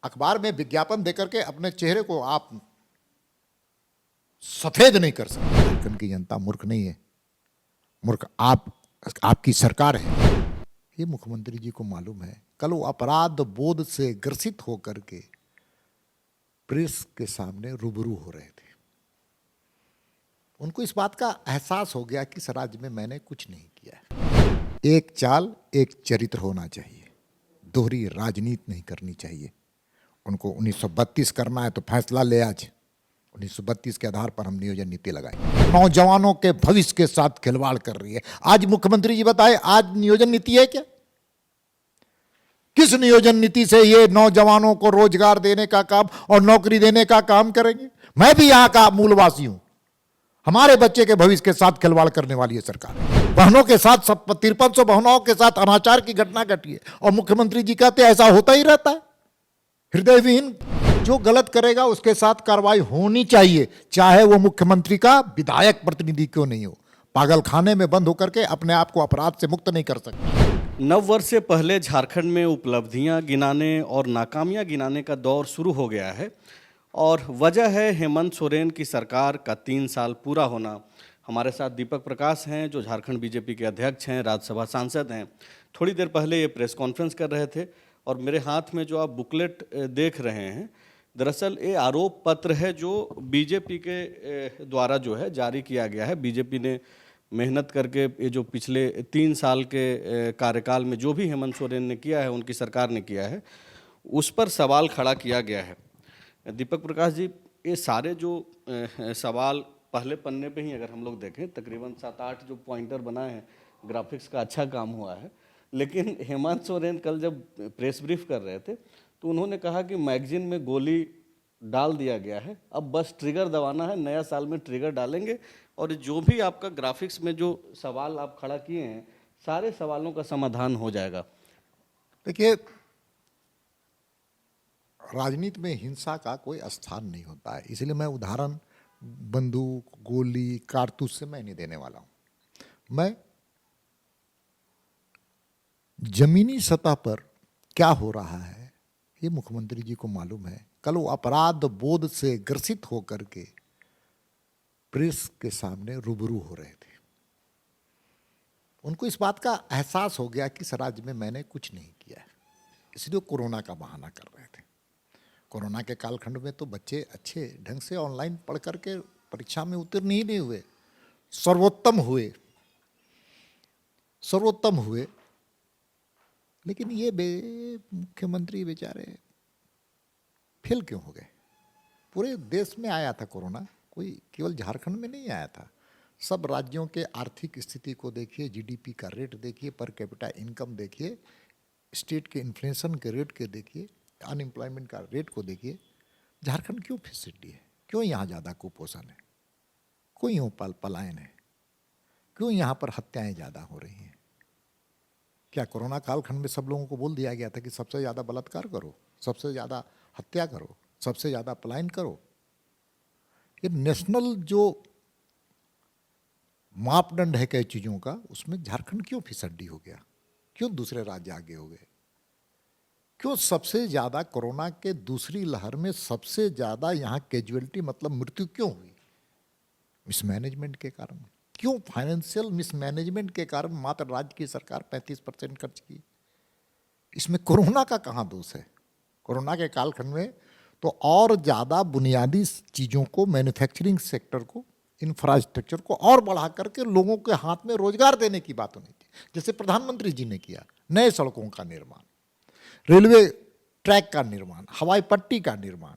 अखबार में विज्ञापन देकर के अपने चेहरे को आप सफेद नहीं कर सकते। झारखंड की जनता मूर्ख नहीं है, मूर्ख आपकी सरकार है। ये मुख्यमंत्री जी को मालूम है। कल वो अपराध बोध से ग्रसित होकर के प्रेस के सामने रूबरू हो रहे थे। उनको इस बात का एहसास हो गया कि इस राज्य में मैंने कुछ नहीं किया है। एक चाल एक चरित्र होना चाहिए, दोहरी राजनीति नहीं करनी चाहिए। उनको 1932 करना है तो फैसला ले आज। 1932 के आधार पर हम नियोजन नीति लगाए। नौजवानों के भविष्य के साथ खिलवाड़ कर रही है। आज मुख्यमंत्री जी बताए, आज नियोजन नीति है क्या? किस नियोजन नीति से ये नौजवानों को रोजगार देने का काम और नौकरी देने का काम करेंगे? मैं भी यहां का मूलवासी हूं। हमारे बच्चे के भविष्य के साथ खिलवाड़ करने वाली है सरकार। बहनों के साथ 5300 बहनों के साथ अनाचार की घटना घटी है और मुख्यमंत्री जी कहते हैं ऐसा होता ही रहता है। हृदयविहीन जो गलत करेगा उसके साथ कार्रवाई होनी चाहिए, चाहे वो मुख्यमंत्री का विधायक प्रतिनिधि क्यों नहीं हो। पागल खाने में बंद होकर के अपने आप को अपराध से मुक्त नहीं कर सकते। नव वर्ष से पहले झारखंड में उपलब्धियां गिनाने और नाकामियां गिनाने का दौर शुरू हो गया है और वजह है हेमंत सोरेन की सरकार का 3 साल पूरा होना। हमारे साथ दीपक प्रकाश हैं जो झारखंड बीजेपी के अध्यक्ष हैं, राज्यसभा सांसद हैं। थोड़ी देर पहले ये प्रेस कॉन्फ्रेंस कर रहे थे और मेरे हाथ में जो आप बुकलेट देख रहे हैं, दरअसल ये आरोप पत्र है जो बीजेपी के द्वारा जो है जारी किया गया है। बीजेपी ने मेहनत करके ये जो पिछले 3 साल के कार्यकाल में जो भी हेमंत सोरेन ने किया है, उनकी सरकार ने किया है, उस पर सवाल खड़ा किया गया है। दीपक प्रकाश जी, ये सारे जो सवाल पहले पन्ने पे ही अगर हम लोग देखें, तकरीबन 7-8 जो पॉइंटर बनाए हैं, ग्राफिक्स का अच्छा काम हुआ है। लेकिन हेमंत सोरेन कल जब प्रेस ब्रीफ कर रहे थे तो उन्होंने कहा कि मैगजीन में गोली डाल दिया गया है, अब बस ट्रिगर दबाना है, नया साल में ट्रिगर डालेंगे और जो भी आपका ग्राफिक्स में जो सवाल आप खड़ा किए हैं, सारे सवालों का समाधान हो जाएगा। देखिए, राजनीति में हिंसा का कोई स्थान नहीं होता है, इसलिए मैं उदाहरण बंदूक, गोली, कारतूस से मैं नहीं देने वाला हूं। मैं जमीनी सतह पर क्या हो रहा है ये मुख्यमंत्री जी को मालूम है। कल वो अपराध बोध से ग्रसित होकर के प्रेस के सामने रूबरू हो रहे थे। उनको इस बात का एहसास हो गया कि इस राज्य में मैंने कुछ नहीं किया है, इसलिए कोरोना का बहाना कर रहे थे। कोरोना के कालखंड में तो बच्चे अच्छे ढंग से ऑनलाइन पढ़ करके परीक्षा में उत्तीर्ण ही नहीं हुए, सर्वोत्तम हुए। लेकिन ये मुख्यमंत्री बेचारे फेल क्यों हो गए? पूरे देश में आया था कोरोना, कोई केवल झारखंड में नहीं आया था। सब राज्यों के आर्थिक स्थिति को देखिए, जीडीपी का रेट देखिए, पर कैपिटा इनकम देखिए, स्टेट के इन्फ्लेशन के रेट के देखिए, अनएम्प्लॉयमेंट का रेट को देखिए। झारखंड क्यों फिसड्डी है? क्यों यहाँ ज़्यादा कुपोषण है? क्यों यूँ पलायन है? क्यों यहाँ पर हत्याएं ज़्यादा हो रही हैं? क्या कोरोना कालखंड में सब लोगों को बोल दिया गया था कि सबसे ज़्यादा बलात्कार करो, सबसे ज़्यादा हत्या करो, सबसे ज़्यादा पलायन करो? ये नेशनल जो मापदंड है कई चीज़ों का, उसमें झारखंड क्यों फिसड्डी हो गया? क्यों दूसरे राज्य आगे हो गए? क्यों सबसे ज़्यादा कोरोना के दूसरी लहर में सबसे ज़्यादा यहाँ कैजुअलिटी मतलब मृत्यु क्यों हुई? मिसमैनेजमेंट के कारण। क्यों फाइनेंशियल मिसमैनेजमेंट के कारण मात्र राज्य की सरकार 35% खर्च की? इसमें कोरोना का कहाँ दोष है? कोरोना के कालखंड में तो और ज़्यादा बुनियादी चीज़ों को, मैन्युफैक्चरिंग सेक्टर को, इंफ्रास्ट्रक्चर को और बढ़ा करके लोगों के हाथ में रोजगार देने की बात होनी थी। जैसे प्रधानमंत्री जी ने किया, नए सड़कों का निर्माण, रेलवे ट्रैक का निर्माण, हवाई पट्टी का निर्माण,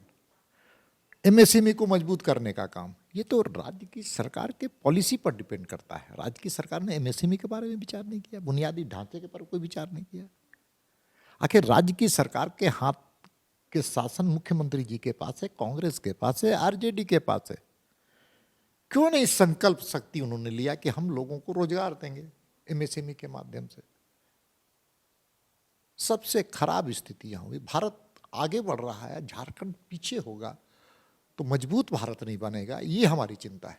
एमएसएमई को मजबूत करने का काम। ये तो राज्य की सरकार के पॉलिसी पर डिपेंड करता है। राज्य की सरकार ने एमएसएमई के बारे में विचार नहीं किया, बुनियादी ढांचे के पर कोई विचार नहीं किया। आखिर राज्य की सरकार के हाथ के शासन मुख्यमंत्री जी के पास है, कांग्रेस के पास है, आरजेडी के पास है। क्यों नहीं संकल्प शक्ति उन्होंने लिया कि हम लोगों को रोजगार देंगे एमएसएमई के माध्यम से? सबसे खराब स्थिति यहां हुई। भारत आगे बढ़ रहा है, झारखंड पीछे होगा तो मजबूत भारत नहीं बनेगा, ये हमारी चिंता है।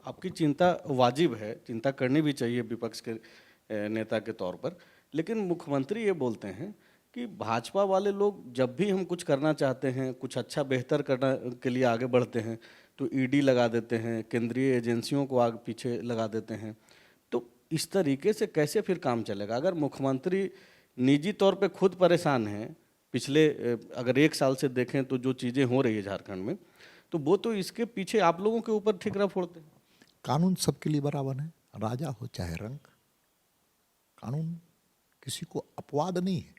आपकी चिंता वाजिब है, चिंता करनी भी चाहिए विपक्ष के नेता के तौर पर। लेकिन मुख्यमंत्री ये बोलते हैं कि भाजपा वाले लोग जब भी हम कुछ करना चाहते हैं, कुछ अच्छा बेहतर करना के लिए आगे बढ़ते हैं, तो ईडी लगा देते हैं, केंद्रीय एजेंसियों को आगे पीछे लगा देते हैं। तो इस तरीके से कैसे फिर काम चलेगा? अगर मुख्यमंत्री निजी तौर पे खुद परेशान हैं, पिछले अगर 1 साल से देखें तो जो चीज़ें हो रही है झारखंड में, तो वो तो इसके पीछे आप लोगों के ऊपर ठिकरा फोड़ते हैं। कानून सबके लिए बराबर है, राजा हो चाहे रंक। कानून किसी को अपवाद नहीं है।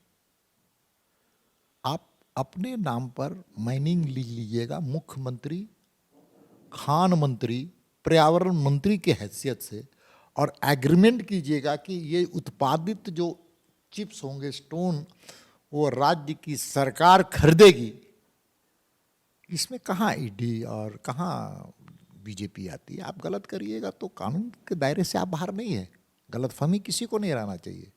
आप अपने नाम पर माइनिंग लीज लीजिएगा, मुख्यमंत्री, खान मंत्री, पर्यावरण मंत्री के हैसियत से, और एग्रीमेंट कीजिएगा कि ये उत्पादित जो चिप्स होंगे, स्टोन, वो राज्य की सरकार खरीदेगी। इसमें कहाँ ईडी और कहाँ बीजेपी आती है? आप गलत करिएगा तो कानून के दायरे से आप बाहर नहीं है। गलतफहमी किसी को नहीं रहना चाहिए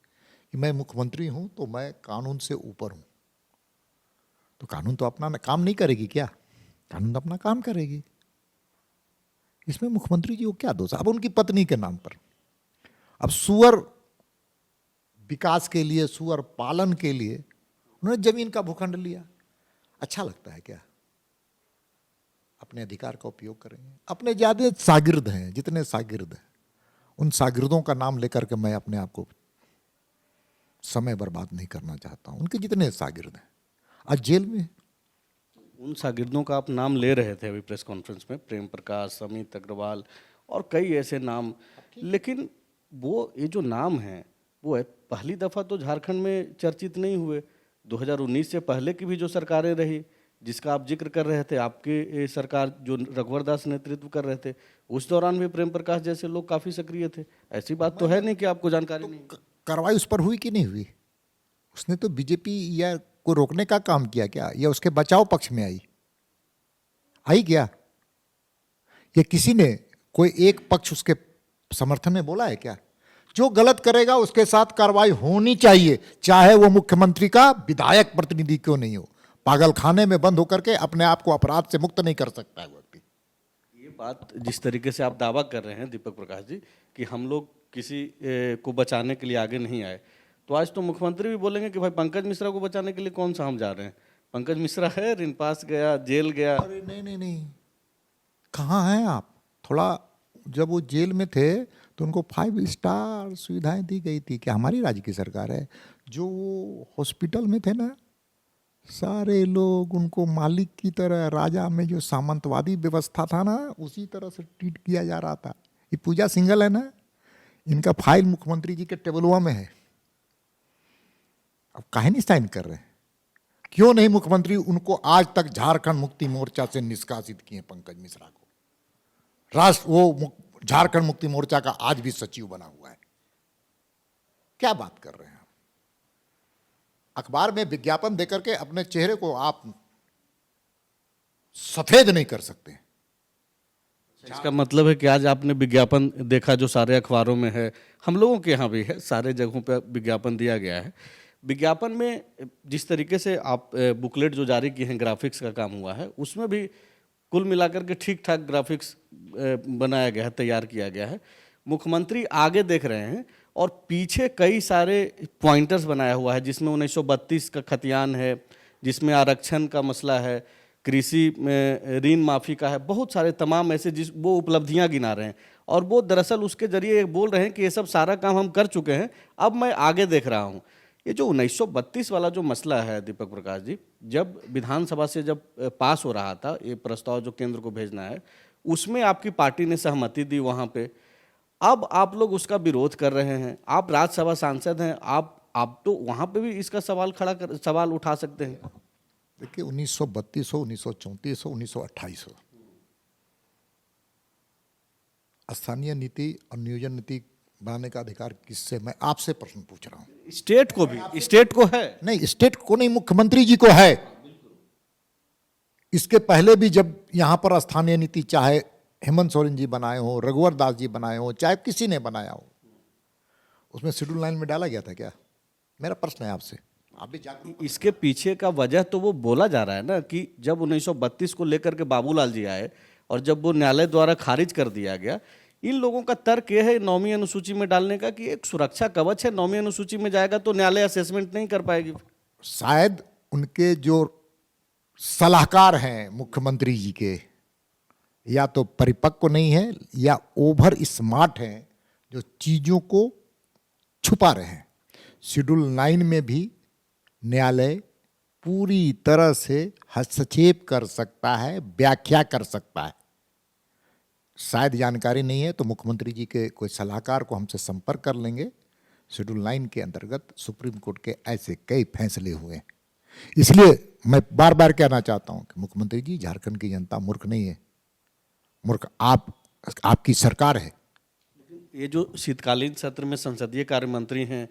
कि मैं मुख्यमंत्री हूं तो मैं कानून से ऊपर हूं। तो कानून तो अपना काम नहीं करेगी क्या? कानून अपना काम करेगी। इसमें मुख्यमंत्री जी को क्या दोष? अब उनकी पत्नी के नाम पर, अब सुअर विकास के लिए, सुअर पालन के लिए उन्होंने जमीन का भूखंड लिया। अच्छा लगता है क्या? अपने अधिकार का उपयोग करेंगे। अपने ज्यादा शागिर्द हैं, जितने शागिर्द हैं, उन शागिर्दों का नाम लेकर के मैं अपने आप को समय बर्बाद नहीं करना चाहता हूं। उनके जितने शागिर्द हैं आज जेल में। उन शागिर्दों का आप नाम ले रहे थे अभी प्रेस कॉन्फ्रेंस में, प्रेम प्रकाश, अमित अग्रवाल और कई ऐसे नाम, लेकिन वो ये जो नाम है वो है पहली दफ़ा तो झारखंड में चर्चित नहीं हुए। 2019 से पहले की भी जो सरकारें रही, जिसका आप जिक्र कर रहे थे, आपके सरकार जो रघुवर दास नेतृत्व कर रहे थे, उस दौरान भी प्रेम प्रकाश जैसे लोग काफ़ी सक्रिय थे। ऐसी बात तो है नहीं कि आपको जानकारी नहीं। कार्रवाई उस पर हुई कि नहीं हुई? उसने तो बीजेपी या को रोकने का काम किया क्या, या उसके बचाव पक्ष में आई क्या? या किसी ने कोई एक पक्ष उसके समर्थन में बोला है क्या? जो गलत करेगा उसके साथ कार्रवाई होनी चाहिए, चाहे वो मुख्यमंत्री का विधायक प्रतिनिधि क्यों नहीं हो। पागल खाने में बंद होकर के अपने आप को अपराध से मुक्त नहीं कर सकता है व्यक्ति। ये बात जिस तरीके से आप दावा कर रहे हैं दीपक प्रकाश जी कि हम लोग किसी को बचाने के लिए आगे नहीं आए, तो आज तो मुख्यमंत्री भी बोलेंगे कि भाई पंकज मिश्रा को बचाने के लिए कौन सा हम जा रहे हैं? पंकज मिश्रा है, रिनपास गया, जेल गया। अरे नहीं नहीं नहीं, कहाँ हैं आप? थोड़ा जब वो जेल में थे तो उनको 5 स्टार सुविधाएं दी गई थी। क्या हमारी राज्य की सरकार है? जो हॉस्पिटल में थे ना, सारे लोग उनको मालिक की तरह, राजा में जो सामंतवादी व्यवस्था था ना, उसी तरह से ट्रीट किया जा रहा था। ये पूजा सिंघल है ना, इनका फाइल मुख्यमंत्री जी के टेबलवा में है। अब काहे नहीं साइन कर रहे हैं? क्यों नहीं मुख्यमंत्री उनको आज तक झारखंड मुक्ति मोर्चा से निष्कासित किए? पंकज मिश्रा को वो झारखंड मुक्ति मोर्चा का आज भी सचिव बना हुआ है। क्या बात कर रहे हैं? अखबार में विज्ञापन देकर के अपने चेहरे को आप सफेद नहीं कर सकते। इसका मतलब है कि आज आपने विज्ञापन देखा जो सारे अखबारों में है, हम लोगों के यहाँ भी है, सारे जगहों पे विज्ञापन दिया गया है। विज्ञापन में जिस तरीके से आप बुकलेट जो जारी किए हैं, ग्राफिक्स का काम हुआ है, उसमें भी कुल मिलाकर के ठीक ठाक ग्राफिक्स बनाया गया है, तैयार किया गया है। मुख्यमंत्री आगे देख रहे हैं और पीछे कई सारे पॉइंटर्स बनाया हुआ है, जिसमें 1932 का खतियान है, जिसमें आरक्षण का मसला है, कृषि में ऋण माफ़ी का है, बहुत सारे तमाम ऐसे वो उपलब्धियां गिना रहे हैं। और वो दरअसल उसके जरिए बोल रहे हैं कि ये सब सारा काम हम कर चुके हैं, अब मैं आगे देख रहा हूँ। ये जो 1932 वाला जो मसला है दीपक प्रकाश जी, जब विधानसभा से जब पास हो रहा था ये प्रस्ताव जो केंद्र को भेजना है, उसमें आपकी पार्टी ने सहमति दी वहाँ पे। अब आप लोग उसका विरोध कर रहे हैं। आप राज्यसभा सांसद हैं, आप तो वहाँ पे भी इसका सवाल उठा सकते हैं। देखिए 1932 हो, 1934 हो, 1928 हो, स्थानीय नीति और नियोजन नीति बनाने का अधिकार किससे? मैं आपसे प्रश्न पूछ रहा हूं। स्टेट को भी, स्टेट को है। नहीं, स्टेट को नहीं, मुख्यमंत्री जी को है। इसके पहले भी जब यहां पर स्थानीय नीति चाहे हेमंत सोरेन जी बनाए हो, रघुवर दास जी बनाए हो, चाहे किसी ने बनाया हो, उसमें शेड्यूल 9 में डाला गया था क्या? मेरा प्रश्न है आपसे। आप भी जागरूक। इसके पीछे का वजह तो वो बोला जा रहा है ना कि जब 1932 को लेकर के बाबूलाल जी आए और जब वो न्यायालय द्वारा खारिज कर दिया गया, इन लोगों का तर्क यह है 9वीं अनुसूची में डालने का कि एक सुरक्षा कवच है, 9वीं अनुसूची में जाएगा तो न्यायालय असेसमेंट नहीं कर पाएगी। शायद उनके जो सलाहकार हैं मुख्यमंत्री जी के, या तो परिपक्व नहीं है या ओवर स्मार्ट हैं, जो चीजों को छुपा रहे हैं। शेड्यूल 9 में भी न्यायालय पूरी तरह से हस्तक्षेप कर सकता है, व्याख्या कर सकता है। शायद जानकारी नहीं है तो मुख्यमंत्री जी के कोई सलाहकार को हमसे संपर्क कर लेंगे। शेड्यूल 9 के अंतर्गत सुप्रीम कोर्ट के ऐसे कई फैसले हुए हैं। इसलिए मैं बार बार कहना चाहता हूं कि मुख्यमंत्री जी, झारखंड की जनता मूर्ख नहीं है, मूर्ख आपकी सरकार है। ये जो शीतकालीन सत्र में संसदीय कार्य मंत्री हैं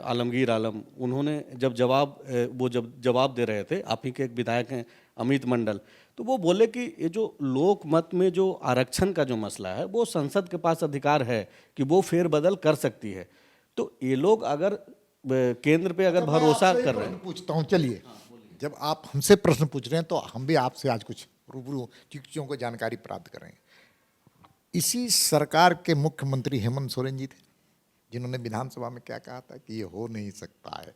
आलमगीर आलम, उन्होंने जब जवाब दे रहे थे, आप ही के एक विधायक हैं अमित मंडल, तो वो बोले कि ये जो लोकमत में जो आरक्षण का जो मसला है वो संसद के पास अधिकार है कि वो फेरबदल कर सकती है। तो ये लोग अगर केंद्र पे अगर भरोसा कर रहे हैं, पूछता हूँ, चलिए जब आप हमसे प्रश्न पूछ रहे हैं तो हम भी आपसे आज कुछ रूबरू चीज़ों को जानकारी प्राप्त करेंगे। इसी सरकार के मुख्यमंत्री हेमंत सोरेन जी थे जिन्होंने विधानसभा में क्या कहा था कि ये हो नहीं सकता है।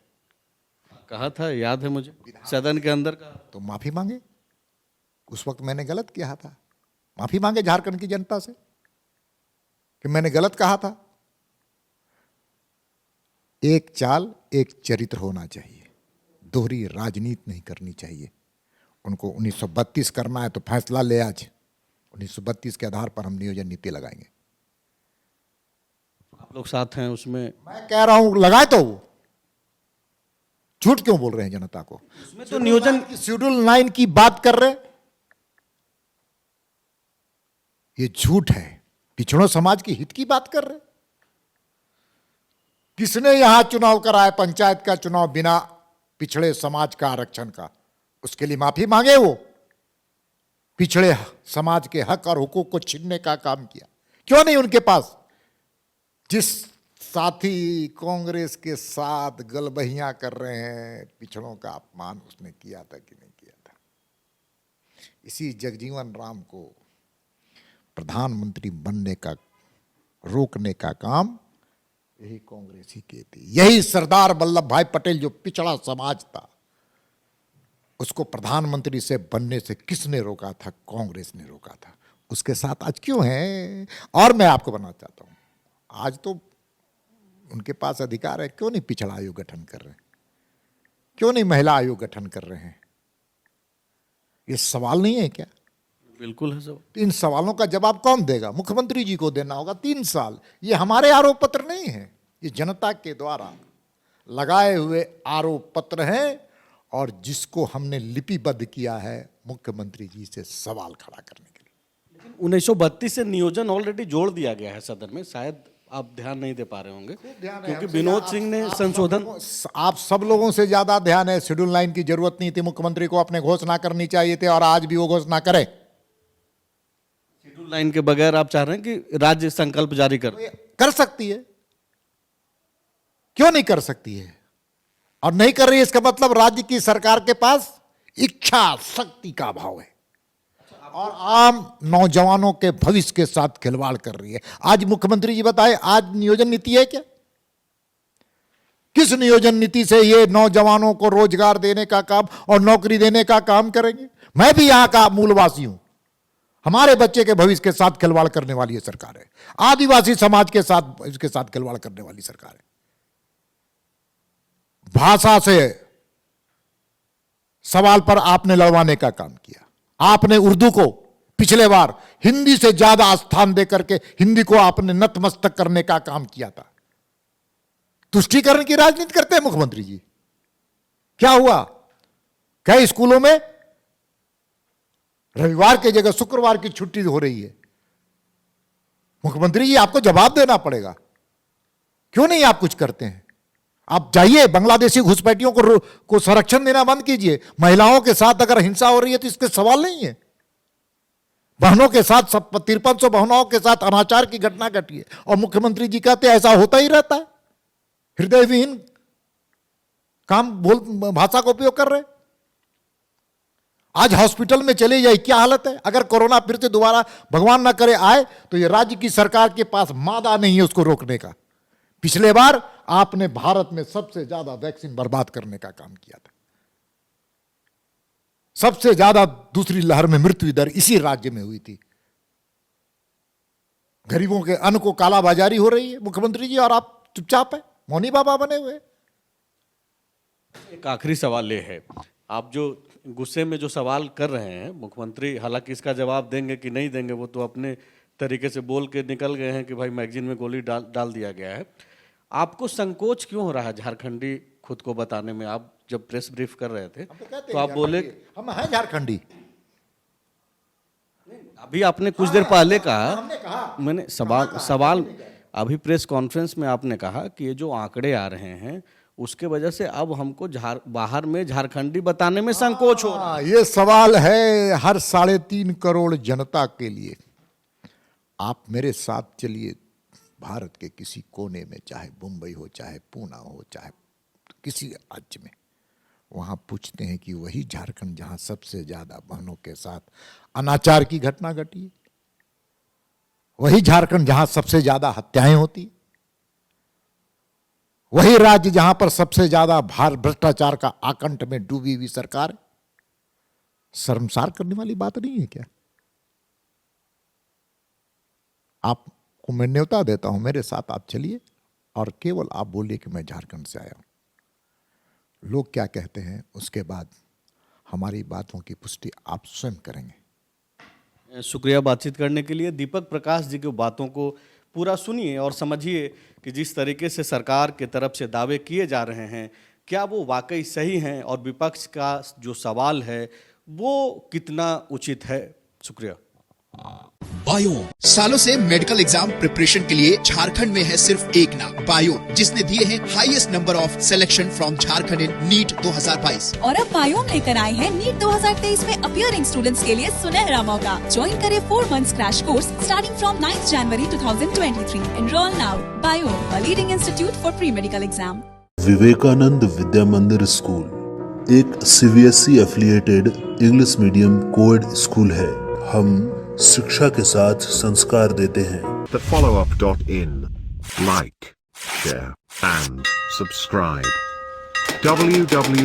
कहा था, याद है मुझे, सदन के अंदर कहा। तो माफी मांगे, उस वक्त मैंने गलत किया था, माफी मांगे झारखंड की जनता से कि मैंने गलत कहा था। एक चाल एक चरित्र होना चाहिए, दोहरी राजनीति नहीं करनी चाहिए। उनको 1932 करना है तो फैसला ले आज, 1932 के आधार पर हम नियोजन नीति लगाएंगे। आप लोग साथ हैं उसमें? मैं कह रहा हूं लगाए, तो वो झूठ क्यों बोल रहे हैं जनता को? उसमें तो नियोजन शेड्यूल 9 की बात कर रहे, ये झूठ है। पिछड़ों समाज के हित की बात कर रहे। किसने यहां चुनाव कराया, पंचायत का चुनाव, बिना पिछड़े समाज का आरक्षण का? उसके लिए माफी मांगे। वो पिछड़े समाज के हक और हुकूक को छीनने का काम किया। क्यों नहीं उनके पास? जिस साथी कांग्रेस के साथ गलबहियां कर रहे हैं, पिछड़ों का अपमान उसने किया था कि नहीं किया था? इसी जगजीवन राम को प्रधानमंत्री बनने का, रोकने का काम यही कांग्रेस ही की थी। यही सरदार वल्लभ भाई पटेल जो पिछड़ा समाज था, उसको प्रधानमंत्री से बनने से किसने रोका था? कांग्रेस ने रोका था। उसके साथ आज क्यों है? और मैं आपको बनाना चाहता हूं, आज तो उनके पास अधिकार है, क्यों नहीं पिछड़ा आयोग गठन कर रहे हैं? क्यों नहीं महिला आयोग गठन कर रहे हैं? ये सवाल नहीं है क्या? बिल्कुल है सब। इन सवालों का जवाब कौन देगा? मुख्यमंत्री जी को देना होगा। 3 साल, ये हमारे आरोप पत्र नहीं है, ये जनता के द्वारा लगाए हुए आरोप पत्र हैं, और जिसको हमने लिपिबद्ध किया है मुख्यमंत्री जी से सवाल खड़ा करने के लिए। लेकिन 1932 से नियोजन ऑलरेडी जोड़ दिया गया है सदन में, शायद आप ध्यान नहीं दे पा रहे होंगे, क्योंकि विनोद सिंह ने संशोधन, आप सब लोगों से ज्यादा ध्यान है। शेड्यूल 9 की जरूरत नहीं थी, मुख्यमंत्री को अपने घोषणा करनी चाहिए थी, और आज भी वो घोषणा करे। शेड्यूल 9 के बगैर आप चाह रहे हैं कि राज्य संकल्प जारी कर सकती है, क्यों नहीं कर सकती है? और नहीं कर रही है, इसका मतलब राज्य की सरकार के पास इच्छा शक्ति का अभाव है, और आम नौजवानों के भविष्य के साथ खिलवाड़ कर रही है। आज मुख्यमंत्री जी बताए, आज नियोजन नीति है क्या? किस नियोजन नीति से ये नौजवानों को रोजगार देने का काम और नौकरी देने का काम करेंगे? मैं भी यहां का मूलवासी हूं। हमारे बच्चे के भविष्य के साथ खिलवाड़ करने वाली ये सरकार है। आदिवासी समाज के साथ, इसके साथ खिलवाड़ करने वाली सरकार है। भाषा से सवाल पर आपने लड़वाने का काम किया। आपने उर्दू को पिछले बार हिंदी से ज्यादा स्थान देकर के हिंदी को आपने नतमस्तक करने का काम किया था। तुष्टीकरण की राजनीति करते हैं मुख्यमंत्री जी। क्या हुआ? कई स्कूलों में रविवार की जगह शुक्रवार की छुट्टी हो रही है। मुख्यमंत्री जी, आपको जवाब देना पड़ेगा। क्यों नहीं आप कुछ करते हैं? आप जाइए, बांग्लादेशी घुसपैठियों को संरक्षण देना बंद कीजिए। महिलाओं के साथ अगर हिंसा हो रही है तो इसके सवाल नहीं है। बहनों के साथ 5300 बहनों के साथ अनाचार की घटना घटी है, और मुख्यमंत्री जी कहते हैं ऐसा होता ही रहता है। हृदय विहीन काम भाषा का उपयोग कर रहे। आज हॉस्पिटल में चले जाए, क्या हालत है? अगर कोरोना फिर से दोबारा भगवान ना करे आए, तो ये राज्य की सरकार के पास मादा नहीं है उसको रोकने का। पिछले बार आपने भारत में सबसे ज्यादा वैक्सीन बर्बाद करने का काम किया था। सबसे ज्यादा दूसरी लहर में मृत्यु दर इसी राज्य में हुई थी। गरीबों के अन्न को कालाबाजारी हो रही है मुख्यमंत्री जी, और आप चुपचाप है, मौनी बाबा बने हुए। एक आखिरी सवाल ये है, आप जो गुस्से में जो सवाल कर रहे हैं मुख्यमंत्री, हालांकि इसका जवाब देंगे कि नहीं देंगे वो तो अपने तरीके से बोल के निकल गए हैं कि भाई मैगजीन में गोली डाल दिया गया है। आपको संकोच क्यों हो रहा है झारखंडी खुद को बताने में? आप जब प्रेस ब्रीफ कर रहे थे तो आप बोले हम हैं झारखंडी। अभी आपने कुछ देर पहले कहा, हमने कहा, मैंने सवाल अभी प्रेस कॉन्फ्रेंस में आपने कहा कि ये जो आंकड़े आ रहे हैं उसके वजह से अब हमको बाहर में झारखंडी बताने में संकोच हो रहा है। ये सवाल है हर 3.5 करोड़ जनता के लिए। आप मेरे साथ चलिए भारत के किसी कोने में, चाहे मुंबई हो, चाहे पूना हो, चाहे किसी राज्य में, वहां पूछते हैं कि वही झारखंड जहां सबसे ज्यादा बहनों के साथ अनाचार की घटना घटी है, वही झारखंड जहां सबसे ज्यादा हत्याएं होती, वही राज्य जहां पर सबसे ज्यादा भ्रष्टाचार का आकंठ में डूबी हुई सरकार है। शर्मसार करने वाली बात नहीं है क्या? आपको मैं न्योता देता हूं, मेरे साथ आप चलिए और केवल आप बोलिए कि मैं झारखंड से आया हूं। लोग क्या कहते हैं उसके बाद हमारी बातों की पुष्टि आप स्वयं करेंगे। शुक्रिया बातचीत करने के लिए। दीपक प्रकाश जी की बातों को पूरा सुनिए और समझिए कि जिस तरीके से सरकार के तरफ से दावे किए जा रहे हैं क्या वो वाकई सही हैं और विपक्ष का जो सवाल है वो कितना उचित है। शुक्रिया। बायो सालों से मेडिकल एग्जाम प्रिपरेशन के लिए झारखंड में है सिर्फ एक नाम, बायो, जिसने दिए हैं highest number of selection from Jharkhand in NEET 2022। और अब बायोम लेकर आए हैं नीट 2023 में अपीयरिंग स्टूडेंट्स के लिए सुनहरा मौका। ज्वाइन करें 4 months crash course starting from 9 January 2023। Enrol now. Biome, a leading institute for pre medical exam. Vivekananda Vidya Mandir school एक CBSE affiliated English medium coed school है। हम शिक्षा के साथ संस्कार देते हैं। thefollowup.in. Like, share and subscribe. www